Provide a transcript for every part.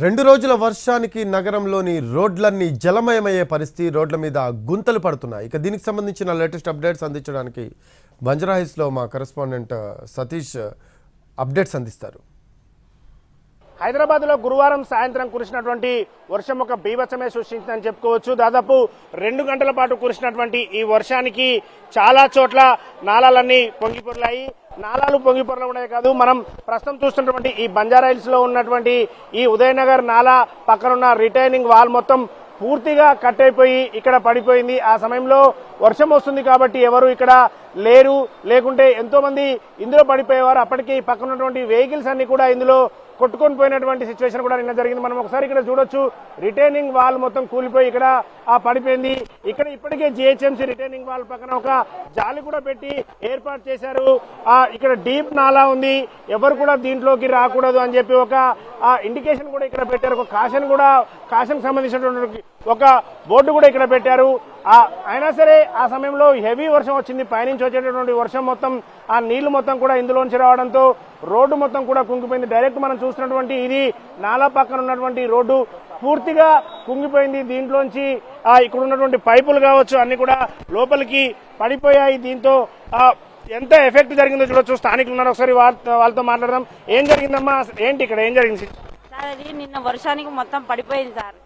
రెండు రోజుల వర్షానికి నగరంలోని రోడ్లన్నీ జలమయమయ్యే పరిస్థితి, రోడ్ల మీద గుంతలు పడుతున్నాయి. ఇక దీనికి సంబంధించిన లేటెస్ట్ అప్డేట్స్ అందించడానికి బంజారాహిల్స్లో మా కరెస్పాండెంట్ సతీష్ అప్డేట్స్ అందిస్తారు. హైదరాబాద్లో గురువారం సాయంత్రం కురిసినటువంటి వర్షం ఒక బీభత్సమే సృష్టించిందని చెప్పుకోవచ్చు. దాదాపు 2 గంటల పాటు కురిసినటువంటి ఈ వర్షానికి చాలా చోట్ల నాలాలన్నీ పొంగిపొర్లాయి. నాలాలు పొంగిపొరలే కాదు, మనం ప్రస్తుతం చూస్తున్నటువంటి ఈ బంజారాహిల్స్ లో ఉన్నటువంటి ఈ ఉదయనగర్ నాలా పక్కనున్న రిటైనింగ్ వాల్ మొత్తం పూర్తిగా కట్ అయిపోయి ఇక్కడ పడిపోయింది. ఆ సమయంలో వర్షం వస్తుంది కాబట్టి ఎవరు ఇక్కడ లేరు, లేకుంటే ఎంతో మంది ఇందులో పడిపోయేవారు. అప్పటికి పక్కన ఉన్నటువంటి వెహికల్స్ అన్ని కూడా ఇందులో కొట్టుకొని పోయినటువంటి సిచ్యువేషన్ కూడా నిన్న జరిగింది. మనం ఒకసారి ఇక్కడ చూడొచ్చు, రిటైనింగ్ వాల్ మొత్తం కూలిపోయి ఇక్కడ పడిపోయింది. ఇక్కడ ఇప్పటికే జిహెచ్ఎంసీ రిటైనింగ్ వాల్ పక్కన ఒక జాలి కూడా పెట్టి ఏర్పాటు చేశారు. ఇక్కడ డీప్ నాలా ఉంది, ఎవరు కూడా దీంట్లోకి రాకూడదు అని చెప్పి ఒక ఇండికేషన్ కూడా ఇక్కడ పెట్టారు. ఒక కాషన్ సంబంధించినటువంటి ఒక బోర్డు కూడా ఇక్కడ పెట్టారు. అయినా సరే ఆ సమయంలో హెవీ వర్షం వచ్చింది. పైనుంచి వచ్చేటటువంటి వర్షం మొత్తం ఆ నీళ్లు మొత్తం కూడా ఇందులోంచి రావడంతో రోడ్డు మొత్తం కూడా కుంగిపోయింది. డైరెక్ట్ మనం చూస్తున్నటువంటి ఇది నాలా పక్కన ఉన్నటువంటి రోడ్డు పూర్తిగా కుంగిపోయింది. దీంట్లోంచి ఇక్కడ ఉన్నటువంటి పైపులు కావచ్చు అన్ని కూడా లోపలికి పడిపోయాయి. దీంతో ఎంత ఎఫెక్ట్ జరిగిందో చూడొచ్చు. స్థానికులు ఉన్నారు, ఒకసారి వాళ్ళతో మాట్లాడదాం. ఏం జరిగిందమ్మా, ఏంటి ఇక్కడ ఏం జరిగింది? సార్ అది నిన్న వర్షానికి మొత్తం పడిపోయింది సార్.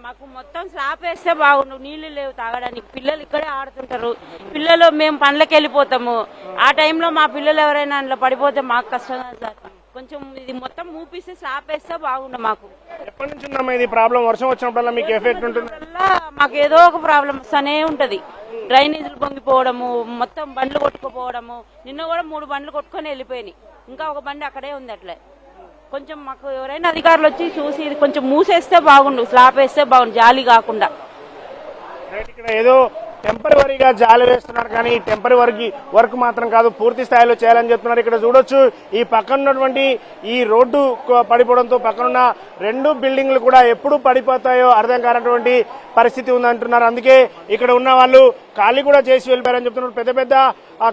మాకు మొత్తం స్లాబ్ వేస్తే బాగుండు, నీళ్లు లేవు తాగడానికి. పిల్లలు ఇక్కడే ఆడుతుంటారు. పిల్లలు మేము పనులకు వెళ్ళిపోతాము. ఆ టైంలో మా పిల్లలు ఎవరైనా అందులో పడిపోతే మాకు కష్టం కదా సార్. కొంచెం ఇది మొత్తం మూపిస్తే స్లాబ్ వేస్తే బాగుండు. మాకు ఎప్పటి నుంచి ఉందమ్మా ఇది ప్రాబ్లం? వర్షం వచ్చినప్పుడల్లా మీకు ఎఫెక్ట్ ఉంటుంది? మాకు ఏదో ఒక ప్రాబ్లం వస్తూనే ఉంటది. డ్రైనేజీలు పొంగిపోవడము, మొత్తం బండ్లు కొట్టుకుపోవడము. నిన్న కూడా 3 బండ్లు కొట్టుకొని వెళ్ళిపోయినాయి. ఇంకా ఒక బండి అక్కడే ఉంది. అట్లే కొంచెం మాకు ఎవరైనా అధికారులు వచ్చి చూసి ఇది కొంచెం మూసేస్తే బాగుండు, స్లాబ్ వేస్తే బాగుండు, జాలి కాకుండా. ఇక్కడ ఏదో టెంపరీగా జాలి వేస్తున్నారు, కానీ టెంపరీ వర్క్ మాత్రం కాదు, పూర్తి స్థాయిలో చేయాలని చెప్తున్నారు. ఇక్కడ చూడొచ్చు, ఈ పక్కన ఉన్నటువంటి ఈ రోడ్డు పడిపోవడంతో పక్కనున్న 2 బిల్డింగ్లు కూడా ఎప్పుడు పడిపోతాయో అర్థం కానటువంటి పరిస్థితి ఉందంటున్నారు. అందుకే ఇక్కడ ఉన్న వాళ్ళు ఖాళీ కూడా చేసి వెళ్ళిపోయారని చెప్తున్నారు. పెద్ద పెద్ద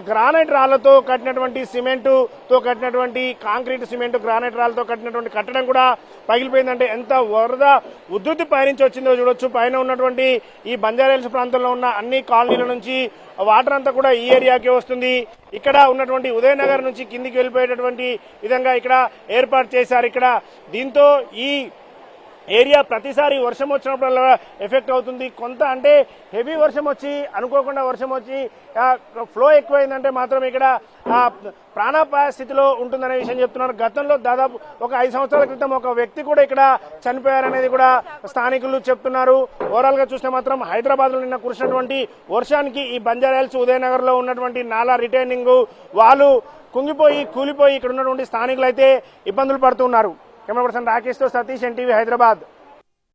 గ్రానైట్ రాళ్లతో కట్టినటువంటి సిమెంటుతో కట్టినటువంటి కాంక్రీట్ సిమెంట్ గ్రానైట్ రాళ్లతో కట్టినటువంటి కట్టడం కూడా పగిలిపోయిందంటే ఎంత వరద ఉధృతి పైనుంచి వచ్చిందో చూడొచ్చు. పైన ఉన్నటువంటి ఈ బంజారాహిల్స్ ప్రాంతంలో ఉన్న అన్ని కాలనీల నుంచి వాటర్ అంతా కూడా ఈ ఏరియాకే వస్తుంది. ఇక్కడ ఉన్నటువంటి ఉదయనగర్ నుంచి కిందికి వెళ్ళిపోయేటటువంటి విధంగా ఇక్కడ ఏర్పాటు చేశారు. ఇక్కడ దీంతో ఈ ఏరియా ప్రతిసారి వర్షం వచ్చినప్పుడల్లా ఎఫెక్ట్ అవుతుంది. కొంత అంటే హెవీ వర్షం వచ్చి అనుకోకుండా వర్షం వచ్చి ఫ్లో ఎక్కువైందంటే మాత్రం ఇక్కడ ప్రాణాపాయ స్థితిలో ఉంటుందనే విషయం చెప్తున్నారు. గతంలో దాదాపు ఒక 5 సంవత్సరాల క్రితం ఒక వ్యక్తి కూడా ఇక్కడ చనిపోయారనేది కూడా స్థానికులు చెప్తున్నారు. ఓవరాల్ గా చూస్తే మాత్రం హైదరాబాద్ లో నిన్న కురిసినటువంటి వర్షానికి ఈ బంజారాహిల్స్ ఉదయనగర్ లో ఉన్నటువంటి నాలా రిటైనింగ్ వాళ్ళు కూలిపోయి ఇక్కడ ఉన్నటువంటి స్థానికులు అయితే ఇబ్బందులు పడుతున్నారు. కెమెరా పర్సన్ రాకేష్ తో సతీష్, ఎన్టీవీ, హైదరాబాద్.